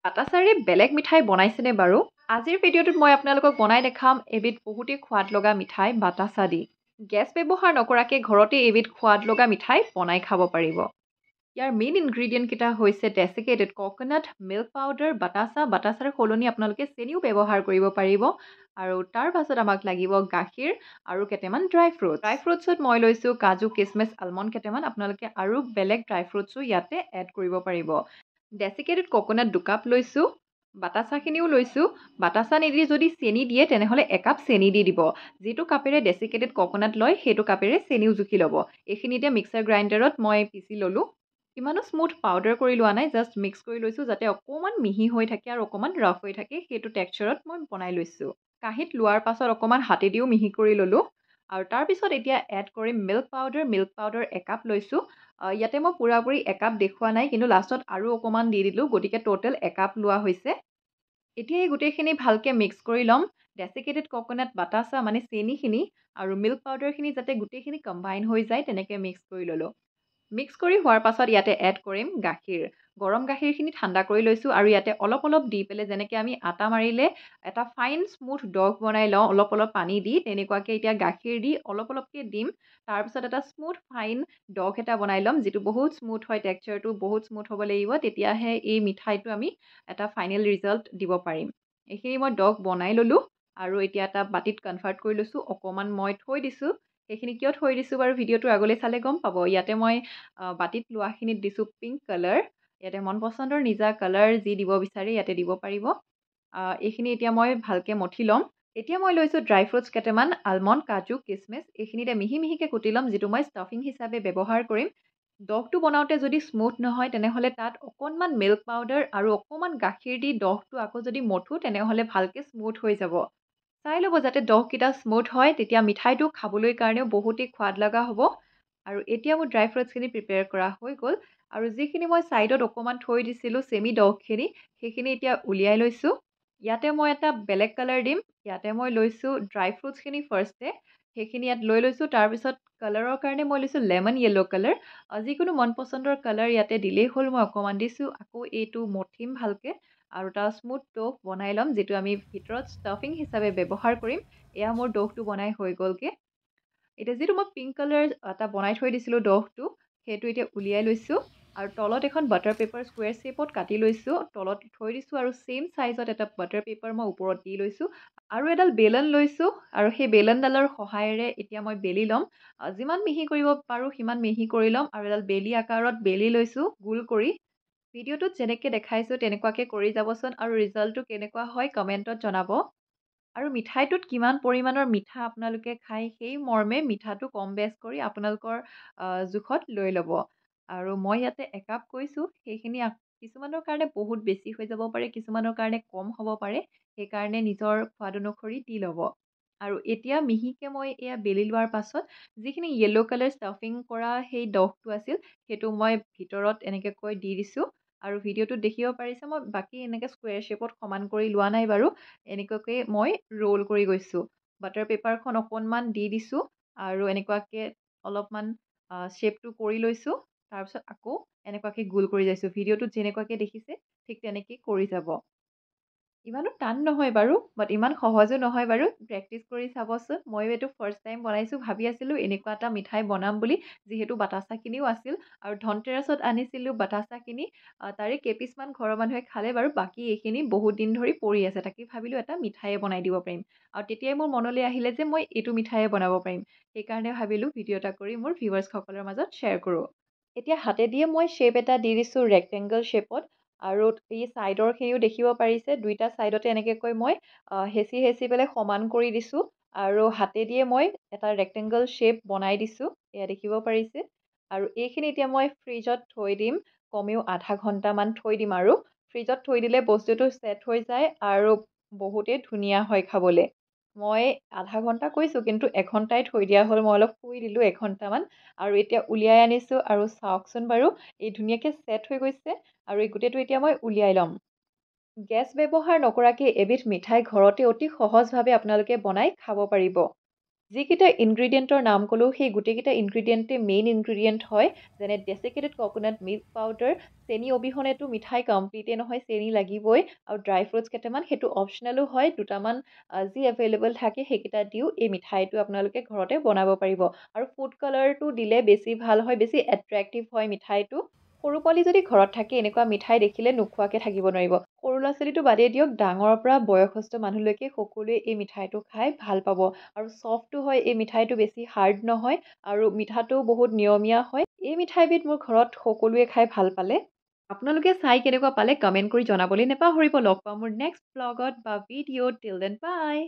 বাটাচাৰে বেলেগ মিঠাই বনাইছেনে বাৰু? আজিৰ ভিডিঅ'টোত মই আপোনালোকক বনাই দেখাম এবিধ বহুতেই সোৱাদ লগা মিঠাই বাটাচা দি। গেছ ব্যৱহাৰ নকৰাকৈ ঘৰতে এবিধ সোৱাদ লগা মিঠাই বনাই খাব পাৰিব। ইয়াৰ মেইন ইনগ্ৰিডিয়েণ্ট কেইটা হৈছে ডেচিকেটেড ককোনাট, মিল্ক পাউডাৰ, বাটাচাৰ সলনি আপোনালোকে চেনিও ব্যৱহাৰ কৰিব পাৰিব। আৰু তাৰ পাছত আমাক লাগিব গাখীৰ আৰু কেইটামান ড্ৰাই ফ্ৰুটছ। ড্ৰাই ফ্ৰুটছত মই লৈছোঁ কাজু, কিচমিচ, আলমণ্ড কেইটামান। আপোনালোকে আৰু বেলেগ ড্ৰাই ফ্ৰুটছো ইয়াতে এড কৰিব পাৰিব। ডেচিকেটেড ককোনাট 2 কাপ লৈছোঁ। বাটাচাখিনিও লৈছোঁ। বাটাচা নিদি যদি চেনি দিয়ে তেনেহ'লে 1 কাপ চেনি দি দিব। যিটো কাপেৰে ডেচিকেটেড ককোনাট লয় সেইটো কাপেৰে চেনিও জুখি ল'ব। এইখিনিতে মিক্সাৰ গ্ৰাইণ্ডাৰত মই পিচি ল'লোঁ। ইমানো স্মুথ পাউডাৰ কৰি লোৱা নাই, জাষ্ট মিক্স কৰি লৈছোঁ যাতে অকণমান মিহি হৈ থাকে আৰু অকণমান ৰাফ হৈ থাকে, সেইটো টেক্সচাৰত মই বনাই লৈছোঁ। কাঁহীত লোৱাৰ পাছত অকণমান হাতেদিও মিহি কৰি ল'লোঁ। আৰু তাৰপিছত এতিয়া এড কৰিম milk powder. Milk powder 1 cup লৈছোঁ। ইয়াতে মই পুৰাপুৰি 1 কাপ দেখুওৱা নাই, কিন্তু লাষ্টত আৰু অকণমান দি দিলোঁ, গতিকে টোটেল 1 কাপ লোৱা হৈছে। এতিয়া এই গোটেইখিনি ভালকৈ মিক্স কৰি ল'ম। ডেচিকেটেড ককোনাট, বাটাচা মানে চেনিখিনি আৰু মিল্ক পাউডাৰখিনি যাতে গোটেইখিনি কম্বাইন হৈ যায় তেনেকৈ মিক্স কৰি ল'লোঁ। মিক্স কৰি হোৱাৰ পাছত ইয়াতে এড কৰিম গাখীৰ। গৰম গাখীৰখিনি ঠাণ্ডা কৰি লৈছোঁ আৰু ইয়াতে অলপ অলপ দি পেলাই যেনেকৈ আমি আটা মাৰিলে এটা ফাইন স্মুথ ডগ বনাই লওঁ অলপ অলপ পানী দি, তেনেকুৱাকৈ এতিয়া গাখীৰ দি অলপ অলপকৈ দিম। তাৰপিছত এটা স্মুথ ফাইন ডগ এটা বনাই ল'ম, যিটো বহুত স্মুথ হয়, টেক্সচাৰটো বহুত স্মুথ হ'ব লাগিব, তেতিয়াহে এই মিঠাইটো আমি এটা ফাইনেল ৰিজাল্ট দিব পাৰিম। এইখিনি মই ডগ বনাই ল'লোঁ আৰু এতিয়া এটা বাতিত কনভাৰ্ট কৰি লৈছোঁ। অকণমান মই থৈ দিছোঁ। সেইখিনি কিয় থৈ দিছোঁ বাৰু ভিডিঅ'টো আগলৈ চালে গম পাব। ইয়াতে মই বাতিত লোৱাখিনিত দিছোঁ পিংক কালাৰ। ইয়াতে মন পচন্দৰ নিজা কালাৰ যি দিব বিচাৰে ইয়াতে দিব পাৰিব। এইখিনি এতিয়া মই ভালকৈ মঠি ল'ম। এতিয়া মই লৈছোঁ ড্ৰাই ফ্ৰুটছ কেইটামান, আলমণ্ড, কাজু, কিচমিচ। এইখিনিতে মিহি মিহিকৈ কুটি ল'ম, যিটো মই ষ্টাফিং হিচাপে ব্যৱহাৰ কৰিম। ডগটো বনাওঁতে যদি স্মুথ নহয় তেনেহ'লে তাত অকণমান মিল্ক পাউডাৰ আৰু অকণমান গাখীৰ দি ডগটো আকৌ যদি মঠোঁ তেনেহ'লে ভালকৈ স্মুথ হৈ যাব। চাই ল'ব যাতে ডগকেইটা স্মুথ হয়, তেতিয়া মিঠাইটো খাবলৈ কাৰণেও বহুতেই সোৱাদ লগা হ'ব। আৰু এতিয়া মোৰ ড্ৰাই ফ্ৰুটছখিনি প্ৰিপেয়াৰ কৰা হৈ গ'ল। আৰু যিখিনি মই ছাইডত অকণমান থৈ দিছিলোঁ চেমি ডগখিনি, সেইখিনি এতিয়া উলিয়াই লৈছোঁ। ইয়াতে মই এটা বেলেগ কালাৰ দিম। ইয়াতে মই লৈছোঁ ড্ৰাই ফ্ৰুটছখিনি ফাৰ্ষ্টে, সেইখিনি ইয়াত লৈ লৈছোঁ। তাৰপিছত কালাৰৰ কাৰণে মই লৈছোঁ লেমন য়েল্ল' কালাৰ। যিকোনো মন পচন্দৰ কালাৰ ইয়াতে দিলেই হ'ল। মই অকণমান দিছোঁ। আকৌ এইটো মঠিম ভালকৈ আৰু এটা স্মুথ ডগ বনাই ল'ম, যিটো আমি ভিতৰত ষ্টাফিং হিচাপে ব্যৱহাৰ কৰিম। এয়া মোৰ ডগটো বনাই হৈ গ'লগৈ। এতিয়া যিটো মই পিংক কালাৰ এটা বনাই থৈ দিছিলোঁ ডগটো, সেইটো এতিয়া উলিয়াই লৈছোঁ আৰু তলত এখন বাটাৰ পেপাৰ স্কুৱেৰ শ্বেপত কাটি লৈছোঁ, তলত থৈ দিছোঁ আৰু ছেইম ছাইজত এটা বাটাৰ পেপাৰ মই ওপৰত দি লৈছোঁ আৰু এডাল বেলন লৈছোঁ আৰু সেই বেলনডালৰ সহায়েৰে এতিয়া মই বেলি ল'ম। যিমান মিহি কৰিব পাৰোঁ সিমান মিহি কৰি ল'ম আৰু এডাল বেলি আকাৰত বেলি লৈছোঁ গোল কৰি। ভিডিঅ'টোত যেনেকৈ দেখাইছোঁ তেনেকুৱাকৈ কৰি যাবচোন আৰু ৰিজাল্টটো কেনেকুৱা হয় কমেণ্টত জনাব। আৰু মিঠাইটোত কিমান পৰিমাণৰ মিঠা আপোনালোকে খায় সেই মৰ্মে মিঠাটো কম বেছ কৰি আপোনালোকৰ জোখত লৈ ল'ব। আৰু মই ইয়াতে 1 কাপ কৈছোঁ, সেইখিনি কিছুমানৰ কাৰণে বহুত বেছি হৈ যাব পাৰে, কিছুমানৰ কাৰণে কম হ'ব পাৰে, সেইকাৰণে নিজৰ সোৱাদ অনুসৰি দি ল'ব। আৰু এতিয়া মিহিকৈ মই এয়া বেলি লোৱাৰ পাছত যিখিনি য়েল্ল' কালাৰ ষ্টাফিং কৰা সেই ডগটো আছিল, সেইটো মই ভিতৰত এনেকৈ দি দিছোঁ। আৰু ভিডিঅ'টোত দেখিব পাৰিছে মই বাকী এনেকৈ স্কুৱেৰ শ্বেপত সমান কৰি লোৱা নাই বাৰু। এনেকুৱাকৈ মই ৰোল কৰি গৈছোঁ। বাটাৰ পেপাৰখন অকণমান দি দিছোঁ আৰু এনেকুৱাকৈ অলপমান শ্বেপটো কৰি লৈছোঁ। তাৰপিছত আকৌ এনেকুৱাকৈ গোল কৰি যাইছোঁ। ভিডিঅ'টোত যেনেকুৱাকৈ দেখিছে ঠিক তেনেকৈ কৰি যাব। ইমানো টান নহয় বাৰু, বাট ইমান সহজো নহয় বাৰু। প্ৰেক্টিচ কৰি চাবচোন। ময়ো এইটো ফাৰ্ষ্ট টাইম বনাইছোঁ, ভাবি আছিলোঁ এনেকুৱা এটা মিঠাই বনাম বুলি, যিহেতু বাটাচাখিনিও আছিল আৰু ধনতেৰাছত আনিছিলোঁ বাটাচাখিনি। তাৰে কেইপিচমান ঘৰৰ মানুহে খালে বাৰু, বাকী এইখিনি বহুত দিন ধৰি পৰি আছে। তাকে ভাবিলোঁ এটা মিঠায়ে বনাই দিব পাৰিম। আৰু তেতিয়াই মোৰ মনলৈ আহিলে যে মই এইটো মিঠায়ে বনাব পাৰিম। সেইকাৰণে ভাবিলোঁ ভিডিঅ' এটা কৰি মোৰ ভিউৱাৰ্ছসকলৰ মাজত শ্বেয়াৰ কৰোঁ। এতিয়া হাতেদিয়ে মই শ্বেপ এটা দি দিছোঁ ৰেক্টেংগল শ্বেপত। আৰু এই ছাইডৰখিনিও দেখিব পাৰিছে, দুইটা ছাইডতে এনেকৈ মই হেঁচি হেঁচি পেলাই সমান কৰি দিছোঁ আৰু হাতেদিয়ে মই এটা ৰেক্টেংগল শ্বেপ বনাই দিছোঁ। এয়া দেখিব পাৰিছে। আৰু এইখিনি এতিয়া মই ফ্ৰিজত থৈ দিম, কমেও আধা ঘণ্টামান থৈ দিম আৰু। ফ্ৰিজত থৈ দিলে বস্তুটো ছেট হৈ যায় আৰু বহুতেই ধুনীয়া হয় খাবলৈ। মই আধা ঘণ্টা কৈছোঁ, কিন্তু এঘণ্টাই থৈ দিয়া হ'ল। মই অলপ শুই দিলোঁ এঘণ্টামান আৰু এতিয়া উলিয়াই আনিছোঁ আৰু চাওকচোন বাৰু, এই ধুনীয়াকৈ ছেট হৈ গৈছে আৰু এই গোটেইটো এতিয়া মই উলিয়াই ল'ম। গেছ ব্যৱহাৰ নকৰাকৈ এবিধ মিঠাই ঘৰতে অতি সহজভাৱে আপোনালোকে বনাই খাব পাৰিব। যিকেইটা ইনগ্ৰিডিয়েণ্টৰ নাম ক'লোঁ সেই গোটেইকেইটা ইনগ্ৰিডিয়েণ্টে মেইন ইনগ্ৰিডিয়েণ্ট হয়, যেনে ডেচিকেটেড ককোনাট মিল্ক পাউডাৰ, চেনি অবিহনেতো মিঠাই কমপ্লিটেই নহয়, চেনি লাগিবই, আৰু ড্ৰাই ফ্ৰুটছ কেইটামান, সেইটো অপচনেলো হয়, দুটামান যি এভেইলেবল থাকে সেইকেইটা দিও এই মিঠাইটো আপোনালোকে ঘৰতে বনাব পাৰিব। আৰু ফুড কালাৰটো দিলে বেছি ভাল হয়, বেছি এট্ৰেক্টিভ হয় মিঠাইটো। সৰু পোৱালি যদি ঘৰত থাকে এনেকুৱা মিঠাই দেখিলে নোখোৱাকৈ থাকিব নোৱাৰিব। সৰু ল'ৰা ছোৱালীটো বাদেই দিয়ক, ডাঙৰৰ পৰা বয়সস্থ মানুহলৈকে সকলোৱে এই মিঠাইটো খাই ভাল পাব। আৰু ছফ্টো হয় এই মিঠাইটো, বেছি হাৰ্ড নহয়, আৰু মিঠাটোও বহুত নিয়মীয়া হয়। এই মিঠাইবিধ মোৰ ঘৰত সকলোৱে খাই ভাল পালে। আপোনালোকে চাই কেনেকুৱা পালে কমেণ্ট কৰি জনাবলৈ নেপাহৰিব। লগ পাম মোৰ নেক্সট ব্লগত বা ভিডিঅ'ত। টিল দেন বাই।